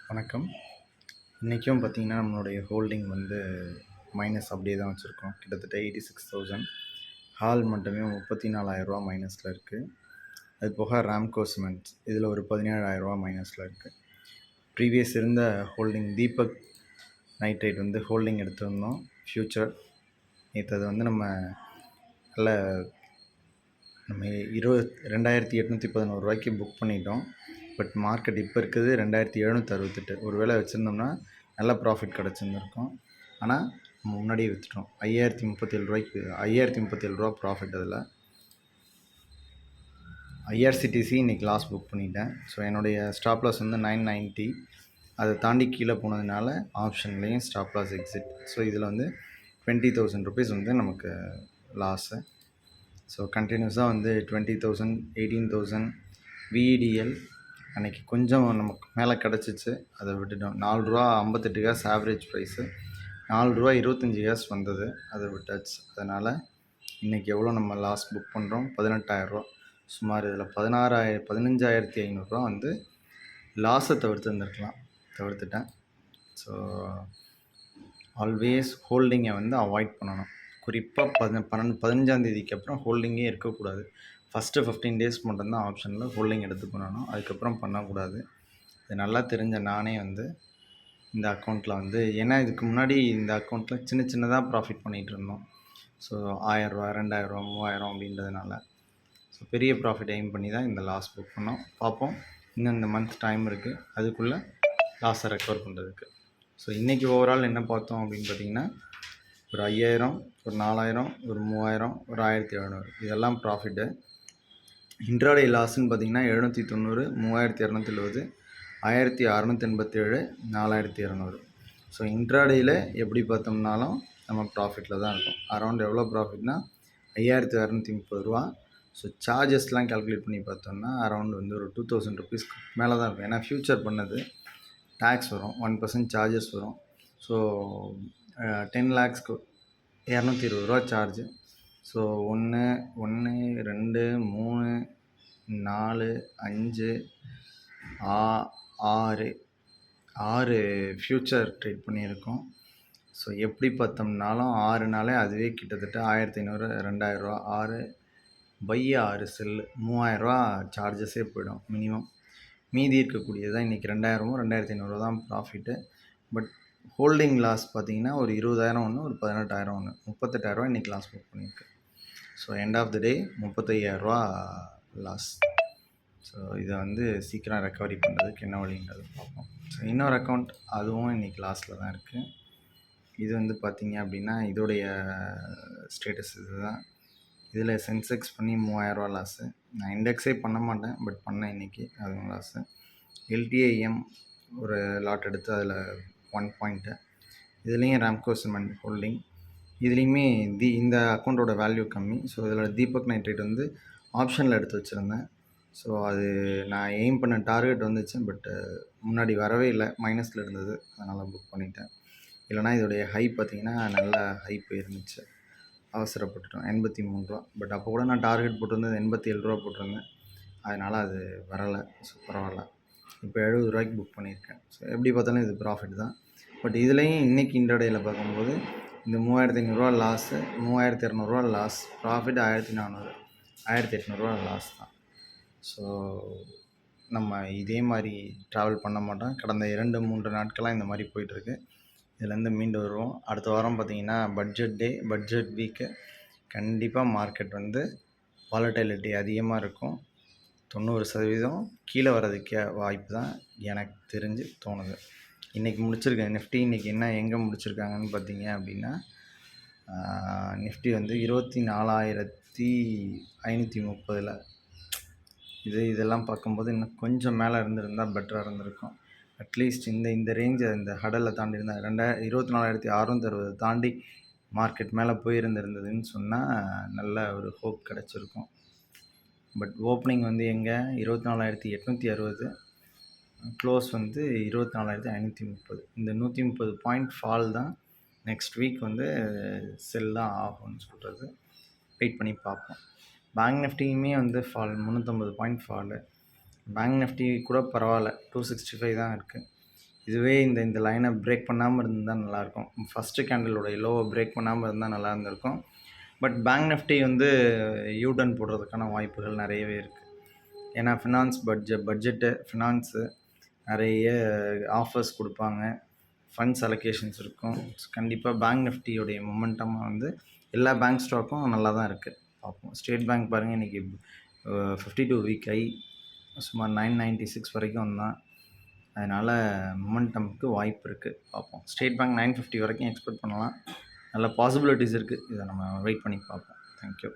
வணக்கம். இன்றைக்கும் பார்த்திங்கன்னா நம்மளுடைய ஹோல்டிங் வந்து மைனஸ் அப்படியே தான் வச்சுருக்கோம். கிட்டத்தட்ட 86,000. ஹால் மட்டுமே 34,000 மைனஸில் இருக்குது. அது போக ராம்கோ சிமெண்ட்ஸ் இதில் ஒரு 17,000 மைனஸில் இருக்குது. ப்ரீவியஸ் இருந்த ஹோல்டிங் தீபக் நைட்ரேட் வந்து ஹோல்டிங் எடுத்திருந்தோம் ஃப்யூச்சர். நேற்று அது வந்து நம்ம 2,811 ரூபாய்க்கு புக் பண்ணிட்டோம். பட் மார்க்கெட் இப்போ இருக்குது 2,768. ஒரு வேளை வச்சுருந்தோம்னா நல்ல ப்ராஃபிட் கிடச்சிருந்துருக்கும். ஆனால் நம்ம முன்னாடியே விற்றுட்டோம். 5,037 ரூபா ப்ராஃபிட். அதில் ஐஆர்சிடிசி இன்றைக்கி லாஸ் புக் பண்ணிட்டேன். ஸோ என்னுடைய ஸ்டாப் லாஸ் வந்து 990. அதை தாண்டி கீழே போனதுனால ஆப்ஷன்லேயும் ஸ்டாப் லாஸ் எக்ஸிட். ஸோ இதில் வந்து 20,000 ருபீஸ் வந்து நமக்கு லாஸு. ஸோ கண்டினியூஸாக வந்து 20,000 18,000 விஇடிஎல் அன்றைக்கி கொஞ்சம் நமக்கு மேலே கிடச்சிச்சு. அதை விட்டுட்டோம். 4 ரூபா 58 காசு ஆவரேஜ் ப்ரைஸு. 4 ரூபா 25 காசு வந்தது, அதை விட்டாச்சு. அதனால் இன்றைக்கி எவ்வளோ நம்ம லாஸ் புக் பண்ணுறோம்? 18,000 சுமார். இதில் 15,500 வந்து லாஸை தவிர்த்துட்டேன். ஸோ ஆல்வேஸ் ஹோல்டிங்கை வந்து அவாய்ட் பண்ணணும். குறிப்பாக 15ஆம் தேதிக்கு அப்புறம் ஹோல்டிங்கே இருக்கக்கூடாது. ஃபஸ்ட்டு 15 டேஸ் மட்டும்தான் ஆப்ஷனில் ஹோல்டிங் எடுத்து பண்ணணும். அதுக்கப்புறம் பண்ணக்கூடாது. இது நல்லா தெரிஞ்ச நானே வந்து இந்த அக்கௌண்ட்டில் வந்து, ஏன்னா இதுக்கு முன்னாடி இந்த அக்கௌண்ட்டில் சின்னதாக ப்ராஃபிட் பண்ணிகிட்டு இருந்தோம். ஸோ 1,000 ரூபா 2,000 ரூபா 3,000 அப்படின்றதுனால ஸோ பெரிய ப்ராஃபிட் எய்ம் பண்ணி தான் இந்த லாஸ் புக் பண்ணோம். பார்ப்போம், இன்னும் இந்த மந்த் டைம் இருக்குது அதுக்குள்ளே லாஸை ரெக்கவர் பண்ணுறதுக்கு. ஸோ இன்றைக்கி ஓவரால் என்ன பார்த்தோம் அப்படின்னு பார்த்திங்கன்னா, ஒரு 5,000, ஒரு 4,000, ஒரு 3,000, ஒரு 1,700 இதெல்லாம் ப்ராஃபிட்டு. இன்ட்ராடே லாஸ்ன்னு பார்த்திங்கன்னா 790, 3,270, 1,687, 4,200. ஸோ இன்ட்ராடேயில் எப்படி பார்த்தோம்னாலும் நம்ம ப்ராஃபிட்டில் தான் இருக்கும். அரௌண்ட் எவ்வளோ ப்ராஃபிட்னா 5,630 ரூபா. ஸோ சார்ஜஸ்லாம் கால்குலேட் பண்ணி பார்த்தோம்னா அரௌண்ட் வந்து ஒரு 2,000 ருபீஸ்க்கு மேலே தான் இருக்கும். ஏன்னா ஃப்யூச்சர் பண்ணது டேக்ஸ் வரும், 1% சார்ஜஸ் வரும். ஸோ 10 லேக்ஸ்க்கு 220 ரூபா சார்ஜு. ஸோ 1 1 2 3 4 5 6 ஃப்யூச்சர் ட்ரேட் பண்ணியிருக்கோம். ஸோ எப்படி பார்த்தோம்னாலும் 6 நாளே அதுவே கிட்டத்தட்ட 1,500 2,000 ரூபா. 6/6 செல்லு 3,000 ரூபா சார்ஜஸே போயிடும் மினிமம். மீதி இருக்கக்கூடியதான் இன்றைக்கி 2,000 2,500 தான் ப்ராஃபிட்டு. பட் ஹோல்டிங் லாஸ் பார்த்திங்கன்னா ஒரு 20,000 ஒன்று, ஒரு 18,000 ஒன்று, 38,000 இன்றைக்கி லாஸ் புக் பண்ணியிருக்கு. So end of the day 35,000 loss. So இதை வந்து சீக்கிரம் ரெக்கவரி பண்ணுறதுக்கு என்ன வழின்றது பார்ப்போம். ஸோ இன்னொரு அக்கௌண்ட் அதுவும் இன்றைக்கி லாஸில் தான் இருக்குது. இது வந்து பார்த்திங்க அப்படின்னா இதோடைய ஸ்டேட்டஸ் இது தான். இதில் சென்செக்ஸ் பண்ணி 3,000 லாஸு. நான் இண்டெக்ஸே பண்ண மாட்டேன், பட் பண்ணேன் இன்றைக்கி, அதுவும் லாஸு. எல்டிஐஎம் ஒரு லாட் எடுத்து அதில் 1 பாயிண்ட்டு. இதுலேயும் ராம்கோ சிமெண்ட் ஹோல்டிங். இதுலேயுமே இந்த அக்கௌண்ட்டோட வேல்யூ கம்மி. ஸோ இதில் தீபக் நைட்ரேட் வந்து ஆப்ஷனில் எடுத்து வச்சுருந்தேன். ஸோ அது நான் எய்ம் பண்ண டார்கெட் வந்துச்சு, பட்டு முன்னாடி வரவே இல்லை, மைனஸில் இருந்தது. அதனால் புக் பண்ணிட்டேன். இல்லைனா இதோடைய ஹை பார்த்திங்கன்னா நல்ல ஹை போயிருந்துச்சு. அவசரப்பட்டுட்டோம் 83 ரூபா. பட் அப்போ கூட நான் டார்கெட் போட்டிருந்தது 87 ரூபா போட்டிருந்தேன். அதனால் அது வரலை. ஸோ பரவாயில்ல. இப்போ 70 ரூபாய்க்கு புக் பண்ணியிருக்கேன். ஸோ எப்படி பார்த்தாலும் இது ப்ராஃபிட் தான். பட் இதுலேயும் இன்றைக்கி இன்ட்ராடேயில் பார்க்கும்போது இந்த 3,500 லாஸு, 3,200 லாஸ், ப்ராஃபிட் 1,400, 1,800 லாஸ் தான். ஸோ நம்ம இதே மாதிரி ட்ராவல் பண்ண மாட்டோம். கடந்த 2-3 நாட்களாக இந்த மாதிரி போயிட்டுருக்கு. இதுலேருந்து மீண்டு வருவோம். அடுத்த வாரம் பார்த்திங்கன்னா பட்ஜெட் வீக்கு. கண்டிப்பாக மார்க்கெட் வந்து வாலட்டிலிட்டி அதிகமாக இருக்கும். 90% கீழே வர்றதுக்கே வாய்ப்பு தான் எனக்கு தெரிஞ்சு தோணுது. இன்றைக்கி முடிச்சிருக்கேன் நிஃப்டி. இன்றைக்கி எங்கே முடிச்சிருக்காங்கன்னு பார்த்தீங்க அப்படின்னா, நிஃப்டி வந்து 24,530. இதெல்லாம் பார்க்கும்போது இன்னும் கொஞ்சம் மேலே இருந்திருந்தால் பெட்டராக இருந்திருக்கும். அட்லீஸ்ட் இந்த ரேஞ்சை இந்த ஹடலை தாண்டி இருந்தால் 24,660 தாண்டி மார்க்கெட் மேலே போயிருந்ததுன்னு சொன்னால் நல்ல ஒரு ஹோப் கிடச்சிருக்கும். பட் ஓப்பனிங் வந்து எங்கே 24,860, க்ளோஸ் வந்து 24,530. இந்த 130 பாயிண்ட் ஃபால் தான் நெக்ஸ்ட் வீக் வந்து செல்லாம் ஆகும்னு சொல்கிறது. வெயிட் பண்ணி பார்ப்போம். பேங்க் நிஃப்டியுமே வந்து fall 350 point fall. Bank Nifty கூட பரவாயில்ல, 265 தான் இருக்குது. இதுவே இந்த லைனை பிரேக் பண்ணாமல் இருந்தால் நல்லாயிருக்கும். ஃபஸ்ட்டு கேண்டிலோடைய லோவை பிரேக் பண்ணாமல் இருந்தால் நல்லா இருந்திருக்கும். பட் பேங்க் நிஃப்டி வந்து யூடர்ன் போடுறதுக்கான வாய்ப்புகள் நிறையவே இருக்குது. ஏன்னா பட்ஜெட்டு ஃபினான்ஸு நிறைய ஆஃபர்ஸ் கொடுப்பாங்க, ஃபண்ட்ஸ் அலோகேஷன்ஸ் இருக்கும். கண்டிப்பாக பேங்க் நிஃப்டியோடைய மொமெண்டமாக வந்து எல்லா பேங்க் ஸ்டாக்கும் நல்லா தான் இருக்குது. பார்ப்போம். ஸ்டேட் பேங்க் பாருங்கள், இன்றைக்கி 52 வீக் ஐ சுமார் 996 வரைக்கும் வந்தான். அதனால் மொமெண்டமுக்கு வாய்ப்பு இருக்குது. பார்ப்போம். ஸ்டேட் பேங்க் 950 வரைக்கும் எக்ஸ்பெக்ட் பண்ணலாம். நல்ல பாசிபிலிட்டிஸ் இருக்குது. இதை நம்ம வெயிட் பண்ணி பார்ப்போம். தேங்க்யூ.